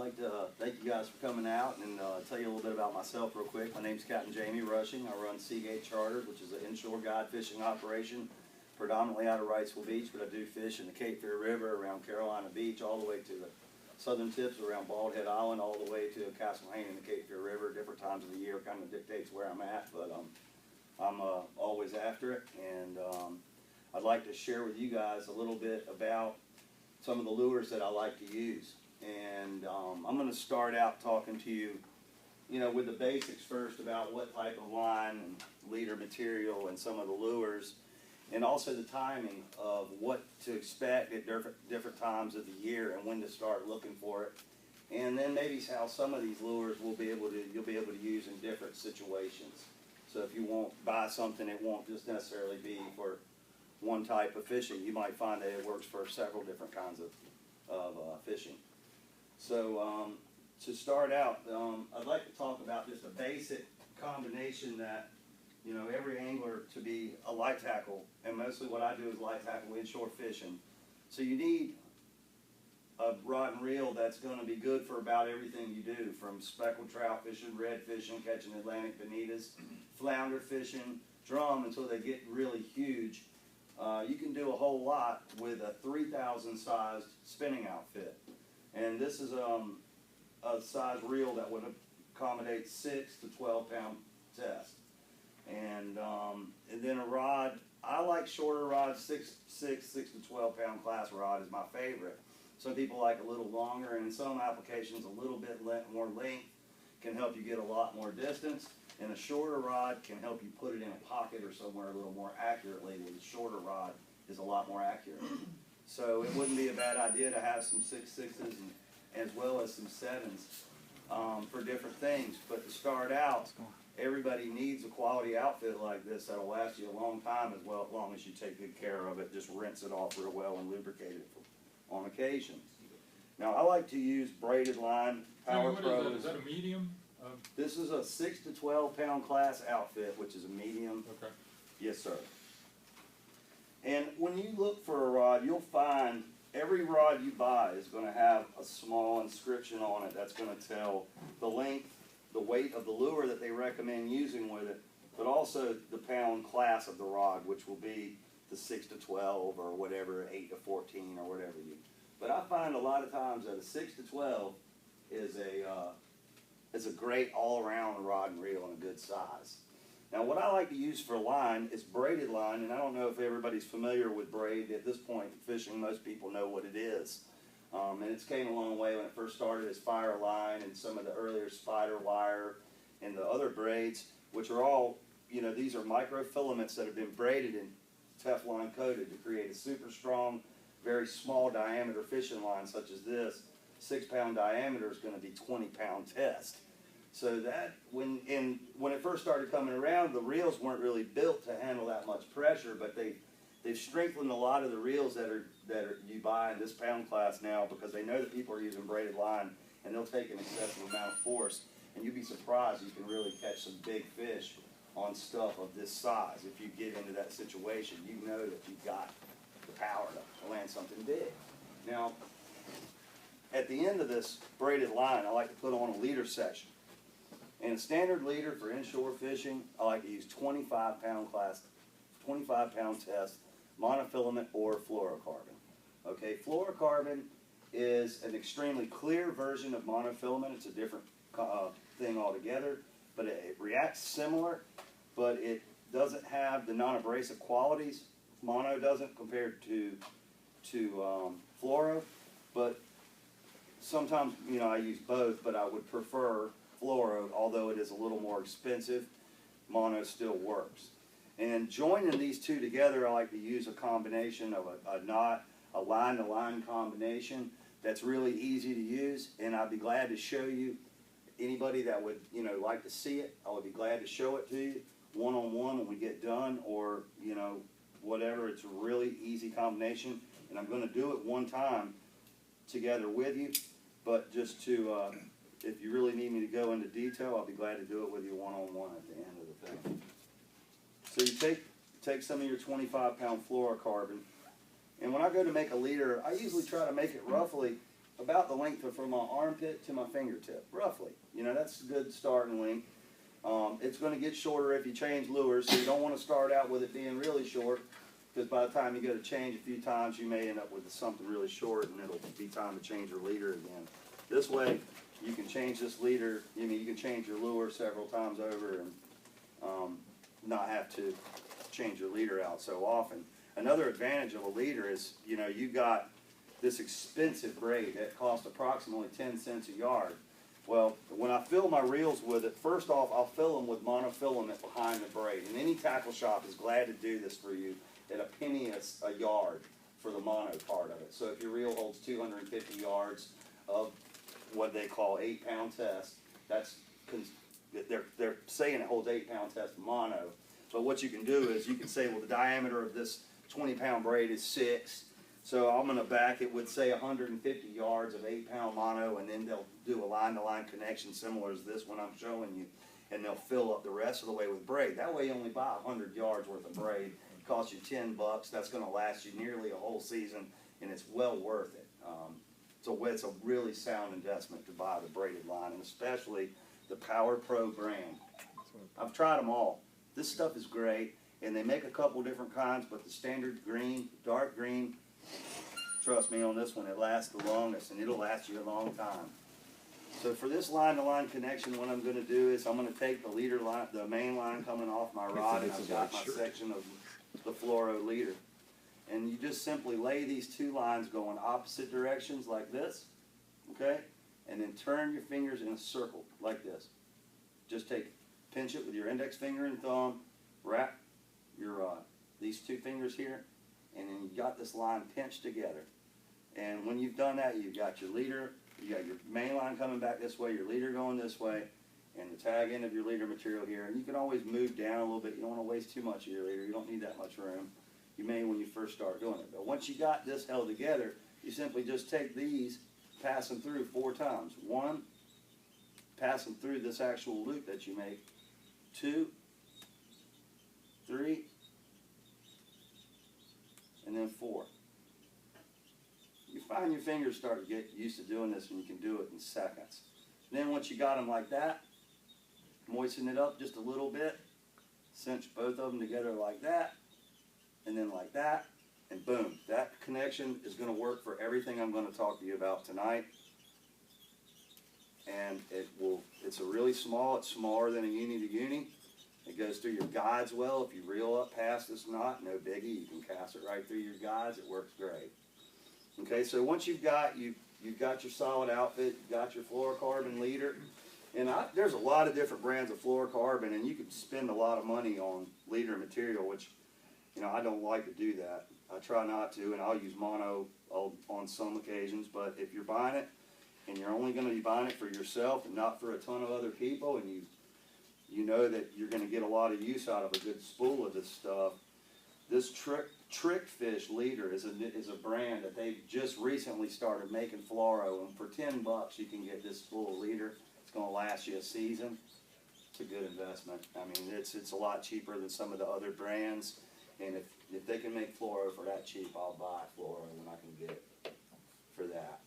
like to thank you guys for coming out and tell you a little bit about myself real quick. My name's Captain Jamie Rushing. I run Seagate Charters, which is an inshore guide fishing operation, predominantly out of Wrightsville Beach, but I do fish in the Cape Fear River, around Carolina Beach, all the way to the southern tips around Bald Head Island, all the way to Castle Hayne in the Cape Fear River. Different times of the year kind of dictates where I'm at, but I'm always after it. And I'd like to share with you guys a little bit about some of the lures that I like to use. And I'm going to start out talking to you, with the basics first about what type of line and leader material and some of the lures, and also the timing of what to expect at different times of the year and when to start looking for it. And then maybe how some of these lures you'll be able to use in different situations. So if you won't buy something, it won't just necessarily be for one type of fishing. You might find that it works for several different kinds of fishing. So to start out, I'd like to talk about just a basic combination that, every angler to be a light tackle, and mostly what I do is light tackle inshore fishing. So you need a rod and reel that's going to be good for about everything you do, from speckled trout fishing, red fishing, catching Atlantic bonitas, flounder fishing, drum until they get really huge. You can do a whole lot with a 3,000 sized spinning outfit. And this is a size reel that would accommodate 6 to 12 pound test. And then a rod, I like shorter rods, 6 to 12 pound class rod is my favorite. Some people like a little longer, and in some applications a little bit more length can help you get a lot more distance. And a shorter rod can help you put it in a pocket or somewhere a little more accurately, where the shorter rod is a lot more accurate. So it wouldn't be a bad idea to have some 6.6s and as well as some 7s for different things. But to start out, everybody needs a quality outfit like this that'll last you a long time, as long as you take good care of it. Just rinse it off real well and lubricate it on occasion. Now I like to use braided line, Power Pro. Is that a medium? This is a 6 to 12 pound class outfit, which is a medium. Okay. Yes, sir. And when you look for a rod, you'll find every rod you buy is going to have a small inscription on it that's going to tell the length, the weight of the lure that they recommend using with it, but also the pound class of the rod, which will be the 6 to 12 or whatever, 8 to 14 or whatever you. But I find a lot of times that a 6 to 12 is a great all-around rod and reel and a good size. Now what I like to use for line is braided line, and I don't know if everybody's familiar with braid at this point in fishing. Most people know what it is. And it's came a long way when it first started as fire line and some of the earlier spider wire and the other braids, which are all, these are microfilaments that have been braided and Teflon coated to create a super strong, very small diameter fishing line such as this. 6 pound diameter is going to be 20 pound test. So that when it first started coming around, the reels weren't really built to handle that much pressure, but they've strengthened a lot of the reels that you buy in this pound class now, because they know that people are using braided line and they'll take an excessive amount of force, and you'd be surprised you can really catch some big fish on stuff of this size. If you get into that situation, you know that you've got the power to land something big. Now, at the end of this braided line, I like to put on a leader section. And a standard leader for inshore fishing, I like to use 25 pound class, 25 pound test, monofilament or fluorocarbon. Okay, fluorocarbon is an extremely clear version of monofilament. It's a different thing altogether, but it reacts similar, but it doesn't have the non-abrasive qualities. Mono doesn't compared to fluoro, but sometimes, I use both, but I would prefer fluoro, although it is a little more expensive. Mono still works. And joining these two together, I like to use a combination of a line-to-line combination that's really easy to use, and I'd be glad to show you. Anybody that would, like to see it, I would be glad to show it to you one-on-one when we get done, or, whatever. It's a really easy combination, and I'm going to do it one time together with you, but just to if you really need me to go into detail, I'll be glad to do it with you one-on-one at the end of the thing. So you take some of your 25 pound fluorocarbon, and when I go to make a leader, I usually try to make it roughly about the length of from my armpit to my fingertip, roughly. You know, that's a good starting length. It's going to get shorter if you change lures, so you don't want to start out with it being really short, because by the time you go to change a few times, you may end up with something really short, and it'll be time to change your leader again. This way, you can change this leader. You can change your lure several times over, and not have to change your leader out so often. Another advantage of a leader is, you know, you got this expensive braid that costs approximately 10 cents a yard. Well, when I fill my reels with it, first off, I'll fill them with monofilament behind the braid. And any tackle shop is glad to do this for you at a penny a yard for the mono part of it. So if your reel holds 250 yards of what they call 8-pound test, they're saying it holds 8-pound test mono. But what you can do is you can say, well, the diameter of this 20-pound braid is 6. So I'm going to back it with, say, 150 yards of 8-pound mono, and then they'll do a line-to-line connection similar as this one I'm showing you, and they'll fill up the rest of the way with braid. That way you only buy 100 yards worth of braid. It costs you $10. That's going to last you nearly a whole season, and it's well worth it. So it's a really sound investment to buy the braided line, and especially the Power Pro brand. I've tried them all. This stuff is great, and they make a couple different kinds, but the standard green, dark green, trust me on this one, it lasts the longest, and it'll last you a long time. So for this line-to-line connection, what I'm going to do is I'm going to take the leader line, the main line coming off my rod, and I've got my section of the fluoro leader. And you just simply lay these two lines going opposite directions like this, okay? And then turn your fingers in a circle like this. Just pinch it with your index finger and thumb, wrap your these two fingers here, and then you got this line pinched together. And when you've done that, you've got your leader, you got your main line coming back this way, your leader going this way, and the tag end of your leader material here. And you can always move down a little bit. You don't want to waste too much of your leader. You don't need that much room. You may when you first start doing it. But once you got this held together, you simply just take these, pass them through 4 times. 1, pass them through this actual loop that you make. 2, 3, and then 4. You find your fingers start to get used to doing this, and you can do it in seconds. And then once you got them like that, moisten it up just a little bit, cinch both of them together like that, and then like that, and boom. That connection is going to work for everything I'm going to talk to you about tonight. And it's a really small, it's smaller than a uni to uni. It goes through your guides well. If you reel up past this knot, no biggie. You can cast it right through your guides. It works great. Okay, so once you've got your solid outfit, you've got your fluorocarbon leader, and there's a lot of different brands of fluorocarbon, and you can spend a lot of money on leader material, which, you know, I don't like to do that. I try not to, and I'll use mono on some occasions, but if you're buying it, and you're only going to be buying it for yourself and not for a ton of other people, and you know that you're going to get a lot of use out of a good spool of this stuff, this Trickfish leader is a brand that they've just recently started making fluoro, and for $10 you can get this spool of leader. It's going to last you a season. It's a good investment. I mean, it's a lot cheaper than some of the other brands, and if they can make fluoro for that cheap, I'll buy fluoro when I can get it for that.